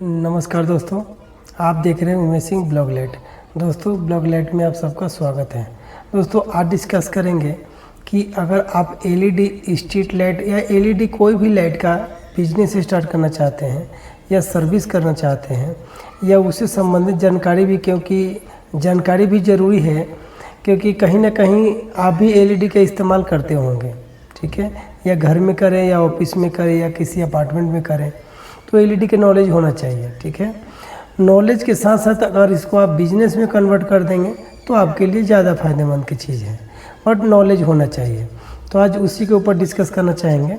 नमस्कार दोस्तों, आप देख रहे हैं उमेश सिंह ब्लॉगलेट। दोस्तों, ब्लॉगलेट में आप सबका स्वागत है। दोस्तों, आज डिस्कस करेंगे कि अगर आप एलईडी स्ट्रीट लाइट या एलईडी कोई भी लाइट का बिजनेस स्टार्ट करना चाहते हैं या सर्विस करना चाहते हैं या उससे संबंधित जानकारी भी, क्योंकि जानकारी भी ज़रूरी है, क्योंकि कहीं ना कहीं आप भी एलईडी का इस्तेमाल करते होंगे, ठीक है, या घर में करें या ऑफिस में करें या किसी अपार्टमेंट में करें, तो एलईडी के नॉलेज होना चाहिए, ठीक है। नॉलेज के साथ साथ अगर इसको आप बिजनेस में कन्वर्ट कर देंगे तो आपके लिए ज़्यादा फ़ायदेमंद की चीज़ है, बट नॉलेज होना चाहिए। तो आज उसी के ऊपर डिस्कस करना चाहेंगे।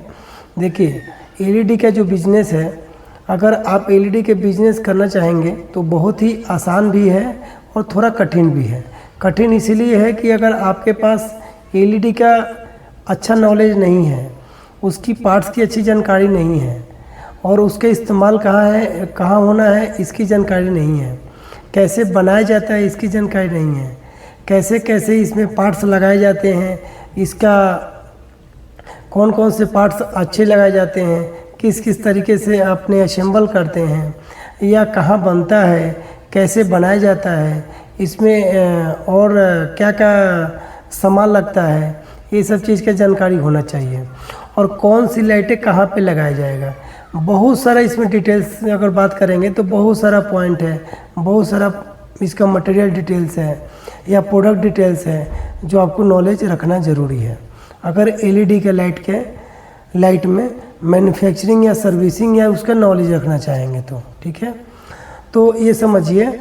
देखिए, एलईडी का जो बिज़नेस है, अगर आप एलईडी के बिज़नेस करना चाहेंगे तो बहुत ही आसान भी है और थोड़ा कठिन भी है। कठिन इसलिए है कि अगर आपके पास एलईडी का अच्छा नॉलेज नहीं है, उसकी पार्ट्स की अच्छी जानकारी नहीं है और उसके इस्तेमाल कहाँ होना है इसकी जानकारी नहीं है, कैसे बनाया जाता है इसकी जानकारी नहीं है, कैसे कैसे इसमें पार्ट्स लगाए जाते हैं, इसका कौन कौन से पार्ट्स अच्छे लगाए जाते हैं, किस किस तरीके से अपने असेंबल करते हैं या कहाँ बनता है, कैसे बनाया जाता है, इसमें और क्या क्या सामान लगता है, ये सब चीज़ की जानकारी होना चाहिए। और कौन सी लाइटें कहाँ पे लगाया जाएगा, बहुत सारा इसमें डिटेल्स अगर बात करेंगे तो बहुत सारा पॉइंट है, बहुत सारा इसका मटेरियल डिटेल्स है या प्रोडक्ट डिटेल्स है जो आपको नॉलेज रखना ज़रूरी है अगर एलईडी के लाइट में मैन्युफैक्चरिंग या सर्विसिंग या उसका नॉलेज रखना चाहेंगे तो, ठीक है। तो ये समझिए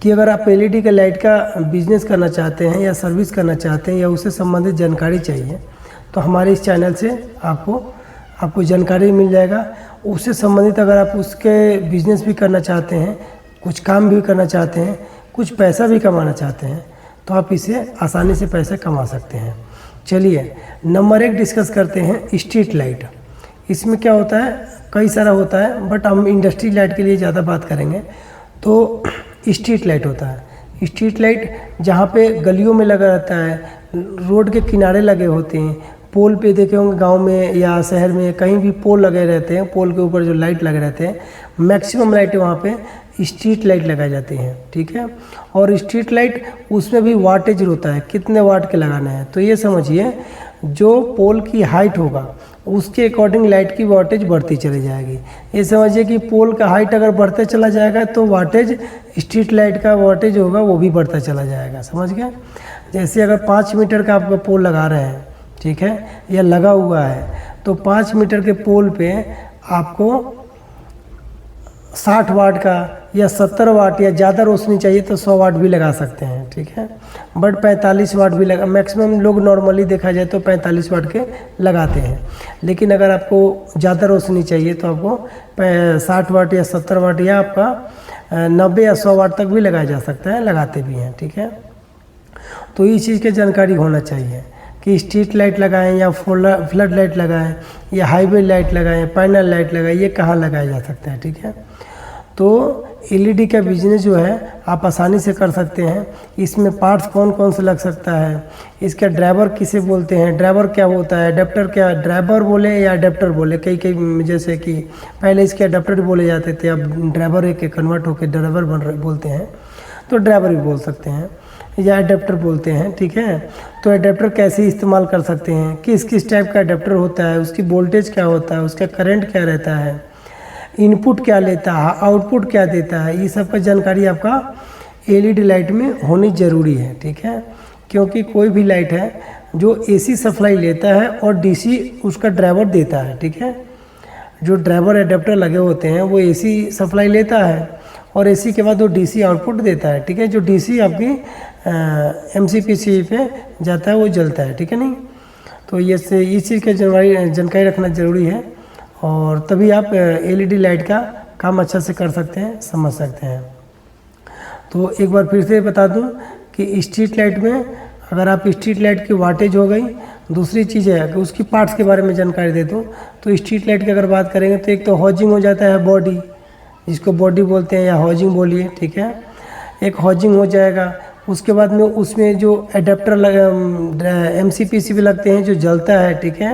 कि अगर आप एलईडी के लाइट का बिज़नेस करना चाहते हैं या सर्विस करना चाहते हैं या उससे संबंधित जानकारी चाहिए तो हमारे इस चैनल से आपको जानकारी मिल जाएगा। उससे संबंधित अगर आप उसके बिज़नेस भी करना चाहते हैं, कुछ काम भी करना चाहते हैं, कुछ पैसा भी कमाना चाहते हैं तो आप इसे आसानी से पैसे कमा सकते हैं। चलिए, नंबर 1 डिस्कस करते हैं स्ट्रीट लाइट। इसमें क्या होता है, कई सारा होता है, बट हम इंडस्ट्री लाइट के लिए ज़्यादा बात करेंगे। तो स्ट्रीट लाइट होता है, स्ट्रीट लाइट जहाँ पे गलियों में लगा रहता है, रोड के किनारे लगे होते हैं, पोल पे देखे होंगे गांव में या शहर में, कहीं भी पोल लगे रहते हैं, पोल के ऊपर जो लाइट लगे रहते हैं, मैक्सिमम लाइटें वहाँ पे स्ट्रीट लाइट लगाई जाती हैं, ठीक है। और स्ट्रीट लाइट उसमें भी वाटेज होता है, कितने वाट के लगाना है। तो ये समझिए, जो पोल की हाइट होगा उसके अकॉर्डिंग लाइट की वाटेज बढ़ती चली जाएगी। ये समझिए कि पोल का हाइट अगर बढ़ते चला जाएगा तो वाटेज, स्ट्रीट लाइट का वाटेज होगा वो भी बढ़ता चला जाएगा, समझ गए। जैसे अगर 5 मीटर का आपका पोल लगा रहे हैं, ठीक है, या लगा हुआ है, तो 5 मीटर के पोल पे आपको 60 वाट का या 70 वाट या ज़्यादा रोशनी चाहिए तो 100 वाट भी लगा सकते हैं, ठीक है। बट 45 वाट भी लगा, मैक्सिमम लोग नॉर्मली देखा जाए तो 45 वाट के लगाते हैं। लेकिन अगर आपको ज़्यादा रोशनी चाहिए तो आपको 60 वाट या 70 वाट या आपका 90 या 100 वाट तक भी लगाया जा सकता है, लगाते भी हैं, ठीक है। तो इस चीज़ की जानकारी होना चाहिए कि स्ट्रीट लाइट लगाएं या फ्लड लाइट लगाएं या हाईवे लाइट लगाएं, पैनल लाइट लगाएं, ये कहाँ लगाया जा सकता है, ठीक है। तो एलईडी का बिजनेस जो है आप आसानी से कर सकते हैं। इसमें पार्ट्स कौन कौन से लग सकता है, इसका ड्राइवर किसे बोलते हैं, ड्राइवर क्या होता है, अडेप्टर क्या, ड्राइवर बोले या अडेप्टर बोले, कई जैसे कि पहले इसके अडेप्टर बोले जाते थे, अब ड्राइवर एक कन्वर्ट होकर ड्राइवर बोलते हैं, तो ड्राइवर भी बोल सकते हैं या अडेप्टर बोलते हैं, ठीक है। तो अडेप्टर कैसे इस्तेमाल कर सकते हैं, किस किस टाइप का अडेप्टर होता है, उसकी वोल्टेज क्या होता है, उसका करंट क्या रहता है, इनपुट क्या लेता है, आउटपुट क्या देता है, ये सब का जानकारी आपका एलईडी लाइट में होनी ज़रूरी है, ठीक है। क्योंकि कोई भी लाइट है जो एसी सप्लाई लेता है और डीसी उसका ड्राइवर देता है, ठीक है। जो ड्राइवर अडेप्टर लगे होते हैं वो एसी सप्लाई लेता है और एसी के बाद वो डीसी आउटपुट देता है, ठीक है। जो डीसी आपकी एमसीपीसी पे जाता है वो जलता है, ठीक है नहीं। तो ये से इस चीज़ की जानकारी रखना ज़रूरी है और तभी आप एलईडी लाइट का काम अच्छा से कर सकते हैं, समझ सकते हैं। तो एक बार फिर से बता दूं कि स्ट्रीट लाइट में अगर आप स्ट्रीट लाइट की वाटेज हो गई, दूसरी चीज़ है कि उसकी पार्ट्स के बारे में जानकारी दे दूँ तो स्ट्रीट लाइट की अगर बात करेंगे तो एक तो हाउजिंग हो जाता है, बॉडी, जिसको बॉडी बोलते हैं या हाउजिंग बोलिए, ठीक है। एक हाउजिंग हो जाएगा, उसके बाद में उसमें जो एडेप्टर एमसीपीसी भी लगते हैं जो जलता है, ठीक है।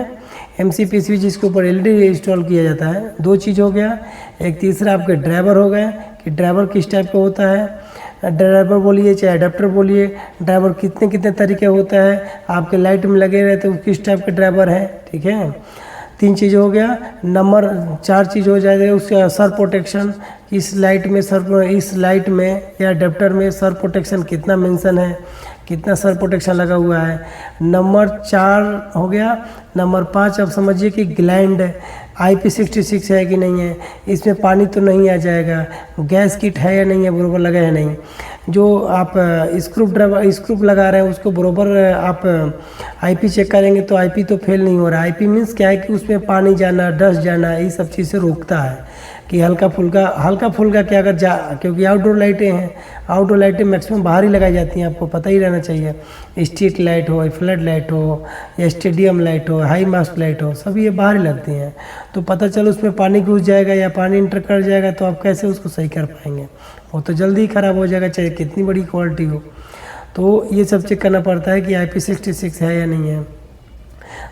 MCPCB जिसके ऊपर LED इंस्टॉल किया जाता है। 2 चीज़ हो गया। एक तीसरा आपके ड्राइवर हो गए कि ड्राइवर किस टाइप का होता है, ड्राइवर बोलिए चाहे अडेप्टर बोलिए, ड्राइवर कितने कितने तरीके होता है, आपके लाइट में लगे रहते तो किस टाइप का ड्राइवर है, ठीक है। 3 चीज़ हो गया। नंबर 4 चीज़ हो जाएगा उसका सर प्रोटेक्शन, इस लाइट में या अडेप्टर में सर प्रोटेक्शन कितना मेंशन है, कितना सर प्रोटेक्शन लगा हुआ है। नंबर 4 हो गया। नंबर 5 आप समझिए कि ग्लैंड IP66 है कि नहीं है, इसमें पानी तो नहीं आ जाएगा, गैस किट है या नहीं है, बरोबर लगा है नहीं। जो आप स्क्रू लगा रहे हैं उसको बरोबर आप IP चेक करेंगे तो IP तो फेल नहीं हो रहा। IP मीन्स क्या है कि उसमें पानी जाना, डस्ट जाना, ये सब चीज़ से रोकता है कि हल्का फुल्का क्या अगर क्योंकि आउटडोर लाइटें हैं, आउटडोर लाइटें मैक्सिमम बाहर ही लगाई जाती हैं, आपको पता ही रहना चाहिए। स्ट्रीट लाइट हो, फ्लड लाइट हो या स्टेडियम लाइट हो, हाई मास्ट लाइट हो, सभी ये बाहर ही लगती हैं। तो पता चलो उसमें पानी घुस जाएगा या पानी इंटर कर जाएगा तो आप कैसे उसको सही कर पाएंगे, वो तो जल्दी ही ख़राब हो जाएगा चाहे कितनी बड़ी क्वालिटी हो। तो ये सब चेक करना पड़ता है कि IP66 है या नहीं है।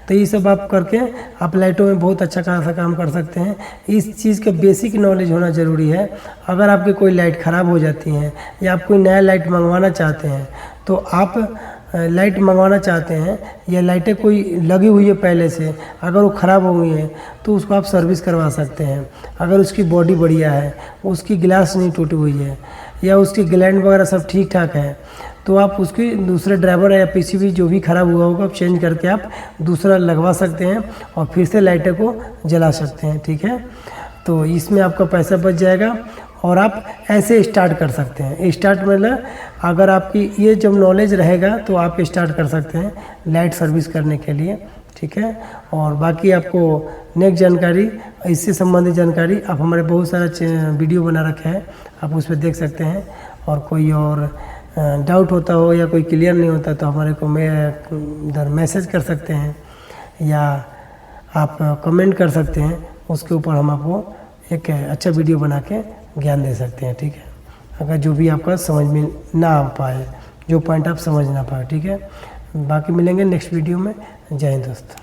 तो ये सब आप करके आप लाइटों में बहुत अच्छा खासा काम कर सकते हैं। इस चीज़ का बेसिक नॉलेज होना ज़रूरी है। अगर आपकी कोई लाइट ख़राब हो जाती है या आप कोई नया लाइट मंगवाना चाहते हैं तो आप लाइट मंगवाना चाहते हैं या लाइटें कोई लगी हुई है पहले से, अगर वो ख़राब हो गई हैं तो उसको आप सर्विस करवा सकते हैं। अगर उसकी बॉडी बढ़िया है, उसकी ग्लास नहीं टूटी हुई है या उसकी ग्लैंड वगैरह सब ठीक ठाक है तो आप उसकी दूसरे ड्राइवर या PCB जो भी ख़राब हुआ होगा आप चेंज करके आप दूसरा लगवा सकते हैं और फिर से लाइटें को जला सकते हैं, ठीक है। तो इसमें आपका पैसा बच जाएगा और आप ऐसे स्टार्ट कर सकते हैं। स्टार्ट मतलब अगर आपकी ये जब नॉलेज रहेगा तो आप स्टार्ट कर सकते हैं लाइट सर्विस करने के लिए, ठीक है। और बाकी आपको नेक्स्ट जानकारी, इससे संबंधित जानकारी आप हमारे बहुत सारा वीडियो बना रखे हैं, आप उस पर देख सकते हैं। और कोई और डाउट होता हो या कोई क्लियर नहीं होता तो हमारे को इधर मैसेज कर सकते हैं या आप कमेंट कर सकते हैं, उसके ऊपर हम आपको एक अच्छा वीडियो बना के ज्ञान दे सकते हैं, ठीक है। अगर जो भी आपका समझ में ना आ पाए, जो पॉइंट आप समझ ना पाए, ठीक है। बाकी मिलेंगे नेक्स्ट वीडियो में। जय हिंद दोस्तों।